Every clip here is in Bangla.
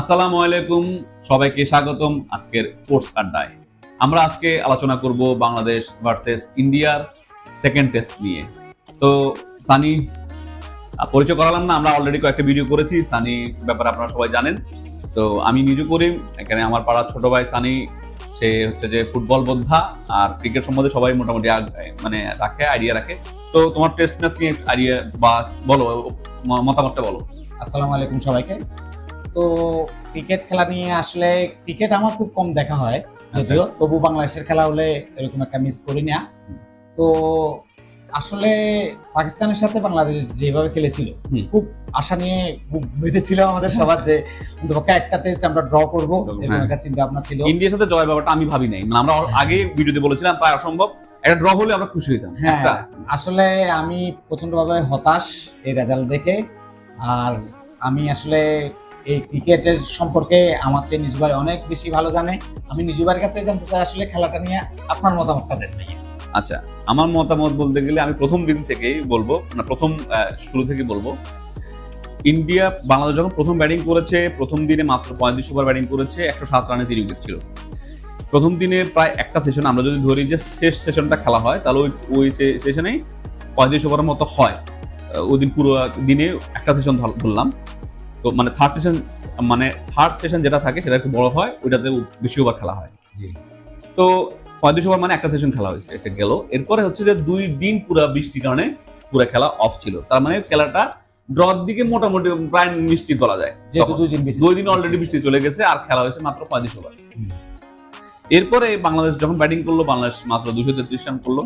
আসসালামু আলাইকুম, সবাইকে স্বাগতম আজকের স্পোর্টস আড্ডায়। আমরা আজকে আলোচনা করব বাংলাদেশ ভার্সেস ইন্ডিয়ার সেকেন্ড টেস্ট নিয়ে। তো সানি পরিচয় করালাম না, আমরা অলরেডি কয়েকটা ভিডিও করেছি। সানি ব্যাপারে আপনারা সবাই জানেন। তো আমি নিজে করি, এখানে আমার পাড়ার ছোট ভাই সানি, সে হচ্ছে যে ফুটবল বোদ্ধা আর ক্রিকেট সম্বন্ধে সবাই মোটামুটি আইডিয়া রাখে। তো তোমার টেস্ট ম্যাচ নিয়ে আইডিয়া বা বলো, মতামতটা বলো। আসসালামু আলাইকুম সবাইকে। তো ক্রিকেট খেলা নিয়ে আসলে ক্রিকেট আমার খুব কম দেখা হয়, যদিও তবু বাংলাদেশের খেলা হলে এরকম একটা মিস করি না। তো আসলে পাকিস্তানের সাথে বাংলাদেশ যেভাবে খেলেছিল, খুব আশা নিয়ে বুক বেঁধেছিল আমাদের সবার যে অন্তপক্ষে একটা টেস্ট আমরা ড্র করবো, এরকম একটা চিন্তা ভাবনা ছিল। ইন্ডিয়ার সাথে জয় ব্যাপারটা আমি ভাবি নাই, মানে আমরা আগে ভিডিওতে বলেছিলাম প্রায় অসম্ভব, একটা ড্র হলে আমরা খুশি হইতাম। হ্যাঁ, আসলে আমি প্রচন্ডভাবে হতাশ এই রেজাল্ট দেখে। আর আমি আসলে এই ক্রিকেটের সম্পর্কে আমার চেয়ে নিজু ভাই অনেক বেশি ভালো জানে। আমি নিজু ভাইয়ের কাছে জানতে চাই আসলে খেলাটা নিয়ে আপনার মতামতটা দেন ভাইয়া। আচ্ছা, আমার মতামত বলতে গেলে আমি প্রথম দিন থেকেই বলবো, মানে প্রথম শুরু থেকে বলবো, ইন্ডিয়া বাংলাদেশ যখন প্রথম ব্যাটিং করেছে, প্রথম দিনে মাত্র 35 ওভার ব্যাটিং করেছে, 107 রানে 3 উইকেট ছিল। প্রথম দিনে প্রায় একটা সেশন, আমরা যদি ধরি যে শেষ সেশনটা খেলা হয়, তাহলে ওই সেশনেই 35 ওভারের মতো হয়। ওই দিন পুরো দিনে একটা সেশন ধরলাম। তো মানে থার্ড সেশন যেটা থাকে সেটা একটু বড় হয়, ওইটাতে বেশি ওভার খেলা হয়। তো 35 ওভার মানে একটা সেশন খেলা হয়েছে, এটা গেল। এরপরে হচ্ছে যে 2 দিন পুরো বৃষ্টির কারণে পুরো খেলা অফ ছিল। তার মানে খেলাটা ড্রর দিকে মোটামুটি প্রায় নিশ্চিত বলা যায়, যেহেতু 2 দিন অলরেডি বৃষ্টি চলে গেছে, আর খেলা হয়েছে মাত্র 35 ওভার। এরপরে বাংলাদেশ যখন ব্যাটিং করলো, বাংলাদেশ মাত্র 233 রান করলো।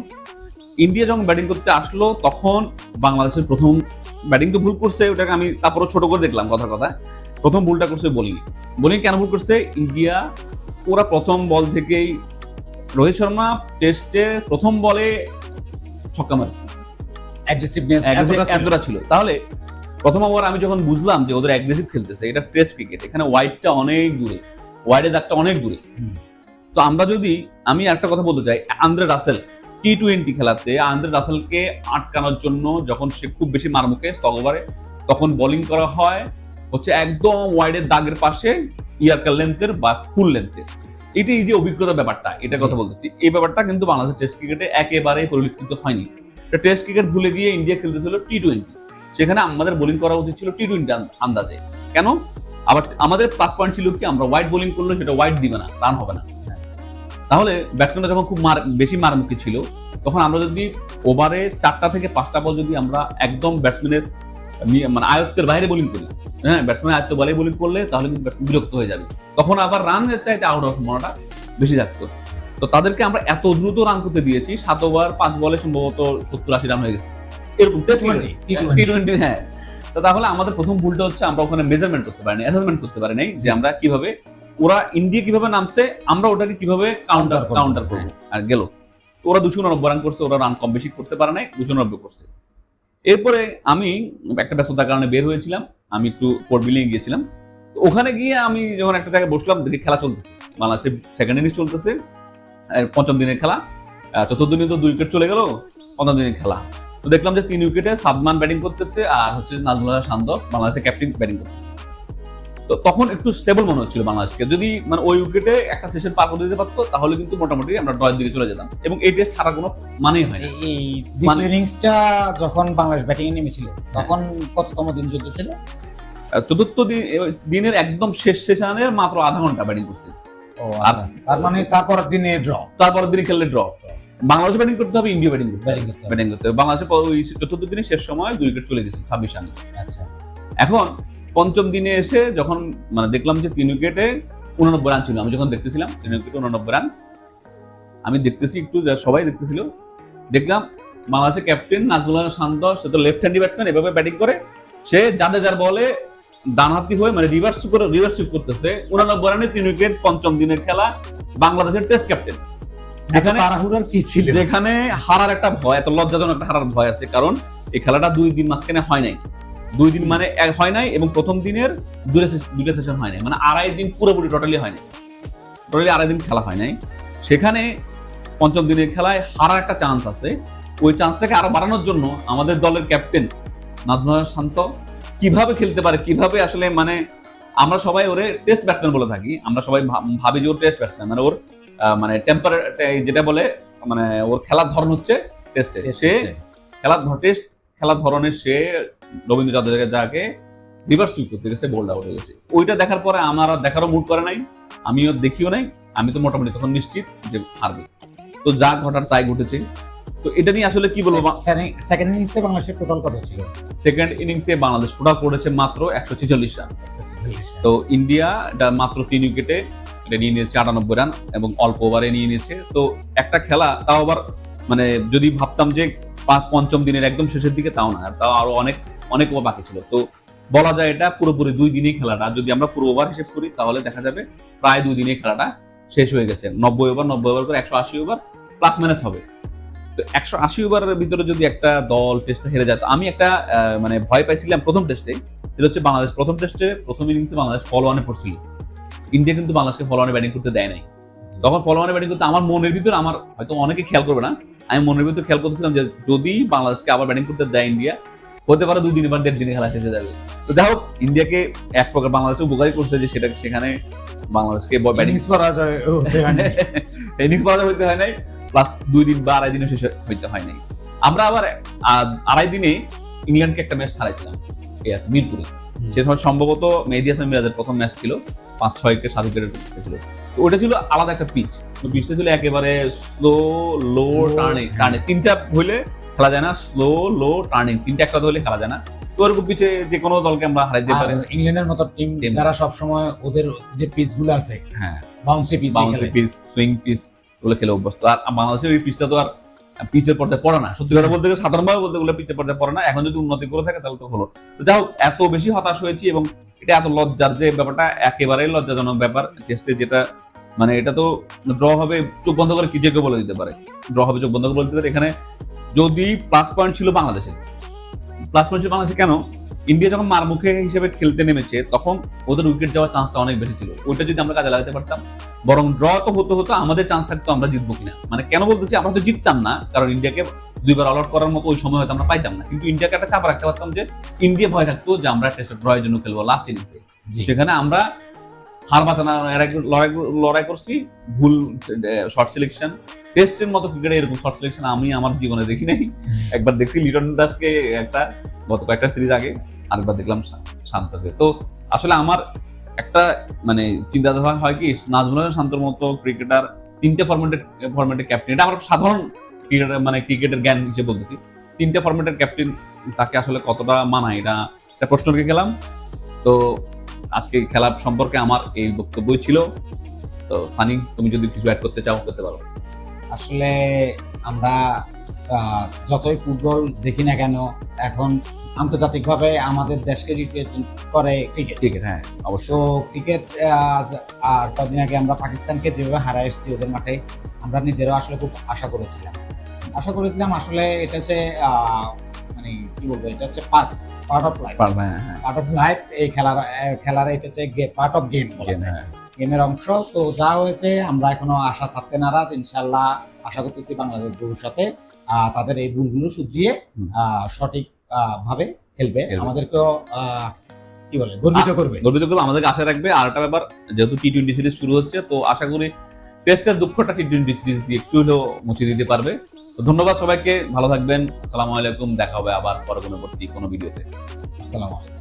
ইন্ডিয়া যখন ব্যাটিং করতে আসলো, তখন বাংলাদেশের প্রথম ব্যাটিং তো ভুল করছে, ওটাকে আমি তারপরে ছোট করে দেখলাম কথার কথা। প্রথম ভুলটা করছে বোলিং কেন ভুল করছে ইন্ডিয়া? ওরা প্রথম বল থেকেই, রোহিত শর্মা টেস্টে প্রথম বলে ছক্কা মারছে, এতটা ছিল। তাহলে প্রথম ওভার আমি যখন বুঝলাম যে ওদের অ্যাগ্রেসিভ খেলতেছে, এটা টেস্ট ক্রিকেট, এখানে ওয়াইডটা অনেক দূরে, ওয়াইডের দাগটা অনেক দূরে। তো আমি একটা কথা বলতে চাই, আন্দ্রে রাসেল টি-20 খেলাতে আন্দ্রে রাসেলকে আটকানোর জন্য যখন সে খুব বেশি মারমুখে স্টক ওভারে, তখন বোলিং করা হয় হচ্ছে একদম ওয়াইডের দাগের পাশে, ইয়ার্কার লেন্থের বা ফুল লেন্থের। এটাই যে অভিজ্ঞতার ব্যাপারটা, এটা কথা বলতেছি, এই ব্যাপারটা কিন্তু বাংলাদেশের টেস্ট ক্রিকেটে একেবারেই পরিলক্ষিত হয়নি। টেস্ট ক্রিকেট ভুলে গিয়ে ইন্ডিয়া খেলতেছিল টি-20, সেখানে আমাদের বোলিং করা উচিত ছিল টি-20 আন্দাজে। কেন? আবার আমাদের প্লাস পয়েন্ট ছিল কি, আমরা ওয়াইড বোলিং করলে সেটা ওয়াইড দিবে না, রান হবে না। তাহলে ব্যাটসম্যানরা যখন খুব বেশি মারমুখী ছিল, তখন আমরা যদি ওভারে 4টা থেকে 5টা বল যদি আমরা একদম ব্যাটসম্যানের মানে আয়ত্তের বাইরে বোলিং করি, হ্যাঁ, ব্যাটসম্যান আয়ত্ত বলে বোলিং করলে, তাহলে কিন্তু ব্যাটসম্যান বিরক্ত হয়ে যাবে, তখন আবার রানের চাইতে আউট হওয়ার সম্ভাবনাটা বেশি থাকতো। তো তাদেরকে আমরা এত দ্রুত রান করতে দিয়েছি, 7 ওভার 5 বলে সম্ভবত 70-80 রান হয়ে গেছে, এরকম টি-20। হ্যাঁ, তো তাহলে আমাদের প্রথম ভুলটা হচ্ছে আমরা ওখানে মেজারমেন্ট করতে পারিনি, অ্যাসেসমেন্ট করতে পারি নাই যে আমরা কিভাবে, ওরা ইন্ডিয়া কিভাবে নামছে, আমরা ওটাকে কিভাবে কাউন্টার করবো। আর গেল, ওরা 289 রান করছে, ওরা রান কম বেশি করতে পারে নাই, 290 করছে। এরপরে আমি একটা ব্যস্ততার কারণে বের হয়েছিলাম, আমি একটু পোর্ট বিলিং গিয়েছিলাম। ওখানে গিয়ে আমি যখন একটা জায়গায় বসলাম, দেখি খেলা চলতেছে, বাংলাদেশের সেকেন্ড ইনিংস চলতেছে, পঞ্চম দিনের খেলা। চতুর্থ দিনে তো 2 উইকেট চলে গেল, পঞ্চম দিনের খেলা। তো দেখলাম যে 3 উইকেটে সাদমান ব্যাটিং করতেছে, আর হচ্ছে নাজমুল হাসান শান্ত বাংলাদেশের ক্যাপ্টেন ব্যাটিং করতেছে। তো তখন একটু স্টেবল মনে হচ্ছিল বাংলাদেশকে, যদি মানে ওই উইকেটে একটা সেশন পার করে দিতে পারতো, তাহলে কিন্তু মোটামুটি আমরা ড্রয়ের দিকে চলে যেতাম, এবং এই টেস্ট ছাড়া কোনো মানেই হয় না। এই ইনিংসটা যখন বাংলাদেশ ব্যাটিং এ নেমেছিল, তখন কততম দিন চলতেছিল? চতুর্থ দিনের একদম শেষ সেশনের মাত্র আধা ঘন্টা ব্যাটিং করছে। তার মানে তারপরের দিনে খেললে ড্র। বাংলাদেশ ব্যাটিং করতে হবে, ইন্ডিয়া ব্যাটিং করতে হবে। বাংলাদেশের ওই চতুর্থ দিনে শেষ সময় 2 উইকেট চলে গেছে 26 রানে। আচ্ছা, এখন পঞ্চম দিনে এসে যখন মানে দেখলাম যে 3 উইকেটে 89 রান ছিল, আমি যখন দেখতেছিলাম 3 উইকেটে 89 রান, আমি দেখতেছি একটু, সবাই দেখতেছিল, দেখলাম বাংলাদেশের ক্যাপ্টেন নাজমুল হাসান শান্ত, সে তো লেফট হ্যান্ডি ব্যাটসম্যান, এভাবে ব্যাটিং করে, সে জাদেজার বলে ডানহাতি হয়ে মানে রিভার্স সুইপ করতেছে, 89 রানে 3 উইকেট, পঞ্চম দিনের খেলা, বাংলাদেশের টেস্ট ক্যাপ্টেন। যেখানে হারার একটা ভয়, এত লজ্জাজনক একটা হারার ভয় আছে, এই খেলাটা 2 দিন মাঝখানে হয় নাই, 2 দিন মানে হয় নাই, এবং প্রথম দিনের 2টা সেশন হয় নাই, মানে 2.5 দিন পুরোপুরি টোটালি হয় নাই, 2.5 দিন খেলা হয় নাই। সেখানে পঞ্চম দিনের খেলায় হারার একটা চান্স আছে, ওই চান্সটাকে আরো বাড়ানোর জন্য আমাদের দলের ক্যাপ্টেন নাজমুল হাসান শান্ত কিভাবে খেলতে পারে, কিভাবে আসলে মানে আমরা সবাই ওরে টেস্ট ব্যাটসম্যান বলে থাকি, আমরা সবাই ভাবি যে ওর টেস্ট ব্যাটসম্যান, মানে ওর মানে টেম্পার যেটা বলে, মানে ওর খেলার ধরন হচ্ছে টেস্টে, সে খেলার ধরনের সে রবীন্দ্র জাদেজাকে রিভার্স সুইপ করতে গেছে, বোল্ড আউট হয়ে গেছে। ওইটা দেখার পরে আমার আর দেখারও মুড করে নাই, আমিও দেখিও নাই, আমি তো মোটামুটি তখন নিশ্চিত যে হারবে। তো যা ঘটার তাই ঘটেছে। তো এটা নিয়ে আসলে কি বলবো, সেকেন্ড ইনিংসে বাংলাদেশের টোটাল কত ছিল? সেকেন্ড ইনিংসে বাংলাদেশ টোটাল করেছে মাত্র 146 রান। তো ইন্ডিয়া এটা মাত্র 3 উইকেটে এটা নিয়ে নিয়েছে 98 রান এবং অল্প ওভারে নিয়ে নিয়েছে। তো একটা খেলা, তাও আবার মানে যদি ভাবতাম যে পঞ্চম দিনের একদম শেষের দিকে, তাও না, তাও আরো অনেক ওভার বাকি ছিল। তো বলা যায় এটা পুরোপুরি 2 দিনই খেলাটা, যদি আমরা পুরো ওভার হিসেব করি তাহলে দেখা যাবে প্রায় 2 দিনে খেলাটা শেষ হয়ে গেছে। 90 ওভার করে 180 ওভার প্লাস মাইনাস হবে। তো 180 ওভারের ভিতরে যদি একটা দল টেস্টে হেরে যায়, তো আমি একটা মানে ভয় পাইছিলাম প্রথম টেস্টে, যেটা হচ্ছে বাংলাদেশ প্রথম ইনিংসে বাংলাদেশ ফলো-অনে পড়ছিল। ইন্ডিয়া কিন্তু বাংলাদেশকে ফলো-অনে ব্যাটিং করতে দেয় নাই। তখন ফলো-অনে ব্যাটিং করতে আমার মনের ভিতরে, আমার হয়তো অনেকে খেয়াল করবে না, আমি মনের ভিতরে খেয়াল করতেছিলাম যে যদি বাংলাদেশকে আবার ব্যাটিং করতে দেয় ইন্ডিয়া, হতে পারে 2 দিন বা 1.5 দিনে খেলা শেষে যাবে। তো যাই হোক, ইন্ডিয়াকে এক প্রকার বাংলাদেশে উপকারী করছে যে সেখানে বাংলাদেশকে ব্যাটিং ইনিংস পরাজয় হইতে হয় নাই, প্লাস 2 দিন বা 2.5 দিনে শেষ হইতে হয় নাই। আমরা আবার 2.5 দিনে ইংল্যান্ডকে একটা ম্যাচ হারাইছিলাম মিরপুরে। সে সময় সম্ভবত মেহেদী হাসান মিরাজের প্রথম ম্যাচ ছিল, 5-6 উইকেট 7 উইকেটের ছিল। তো ওটা ছিল আলাদা একটা পিচ, পিচটা ছিল একেবারে স্লো লো টার্নিং, 3টা হইলে খেলা যায় না, স্লো লো টার্নিং 3টা একসাথে হলে খেলা যায় না। তো ওরকম পিচে যে কোনো দলকে আমরা হারাইতে পারি। ইংল্যান্ডের মতো টিম যারা সব সময় ওদের যে পিচ গুলো আছে, হ্যাঁ, বাউন্সি পিচ, সুইং পিচ ওগুলো খেলে অভ্যস্ত। আর বাংলাদেশের ওই পিচটা তো আর পিচের পর্যায়ে পড়ে না, সত্যি কথা বলতে গেলে, সাধারণভাবে বলতে গেলে পিচের পর্যায়ে পড়ে না। এখন যদি উন্নতি করে থাকে তাহলে তো হলো। তো যাই হোক, এত বেশি হতাশ হয়েছি এবং এটা এত লজ্জার যে ব্যাপারটা, একেবারেই লজ্জাজনক ব্যাপার। টেস্টে যেটা মানে এটা তো ড্র হবে চোখ বন্ধ করে, কি যে কেউ বলে দিতে পারে ড্র হবে, চোখ বন্ধ করে বলে দিতে পারে। এখানে যদি প্লাস পয়েন্ট ছিল বাংলাদেশের, কেন, ইন্ডিয়া যখন মারমুখে হিসেবে খেলতে নেমেছে তখন ওদের উইকেট যাওয়ার চান্সটা অনেক বেশি ছিল। ওইটা যদি আমরা কাজে লাগাতে পারতাম, বরং ড্র তো হতো, আমাদের চান্স থাকতো আমরা জিতবো কিনা। মানে কেন বলতেছি, আমরা তো জিততাম না, কারণ ইন্ডিয়াকে 2 বার অল আউট করার মতো ওই সময় হয়তো আমরা পাইতাম না, কিন্তু ইন্ডিয়াকে একটা চাপ রাখতে পারতাম যে ইন্ডিয়া ভয় থাকতো যে আমরা টেস্ট ড্রয়ের জন্য খেলবো লাস্ট ইনিংসে। সেখানে আমরা হার বাঁচানো লড়াই করছি, ভুল শর্ট সিলেকশন। টেস্টের মতো ক্রিকেটে এরকম শর্ট সিলেকশন আমি আমার জীবনে দেখি নাই। একবার দেখছি লিটন দাসকে একটা গত কয়েকটা সিরিজ আগে, আরেকবার দেখলাম শান্তকে। তো আসলে আমার একটা মানে চিন্তাধারা হয় কি, নাজমুল হাসান শান্তর মতো ক্রিকেটার 3টে ফরম্যাটের ক্যাপ্টেন, এটা আমার সাধারণ ক্রিকেটার মানে ক্রিকেটের জ্ঞান হিসেবে বলতেছি, 3টে ফরম্যাটের ক্যাপ্টেন তাকে আসলে কতটা মানায়, এটা একটা প্রশ্ন রেখে গেলাম। তো আজকে খেলা সম্পর্কে আমার এই বক্তব্যই ছিল। তো সানি, তুমি যদি কিছু অ্যাড করতে চাও করতে পারো। আসলে আমরা যতই ফুটবল দেখি না কেন, এখন আন্তর্জাতিকভাবে আমাদের দেশকে রিপ্রেজেন্ট করে ক্রিকেট। হ্যাঁ, অবশ্য ক্রিকেট। আর কদিন আগে আমরা পাকিস্তানকে যেভাবে হারাই এসেছি ওদের মাঠে, আমরা নিজেরাও আসলে খুব আশা করেছিলাম। আসলে এটা হচ্ছে মানে কি বলবো, এটা হচ্ছে পার্ট অফ লাইফ। এই খেলার এটা হচ্ছে পার্ট অফ গেম বলা যায়, গেমের অংশ। তো যা হয়েছে, আমরা এখনো আশা ছাড়তে নারাজ। ইনশাল্লাহ আশা করতেছি বাংলাদেশ ভবিষ্যতে তাদের এই ভুলগুলো শুধরিয়ে সঠিক ভাবে খেলবে, আমাদেরকেও কি বলে গর্বিত করবে, আমাদেরকে আশা রাখবে। আর একটা ব্যাপার, যেহেতু টি-20 সিরিজ শুরু হচ্ছে, তো আশা করি টেস্টের দুঃখটা টি-20 সিরিজ দিয়ে একটু হলেও মুছে দিতে পারবে। তো ধন্যবাদ সবাইকে, ভালো থাকবেন, আসসালামু আলাইকুম, দেখা হবে আবার পরবর্তী কোনো ভিডিওতে। আসসালামু আলাইকুম।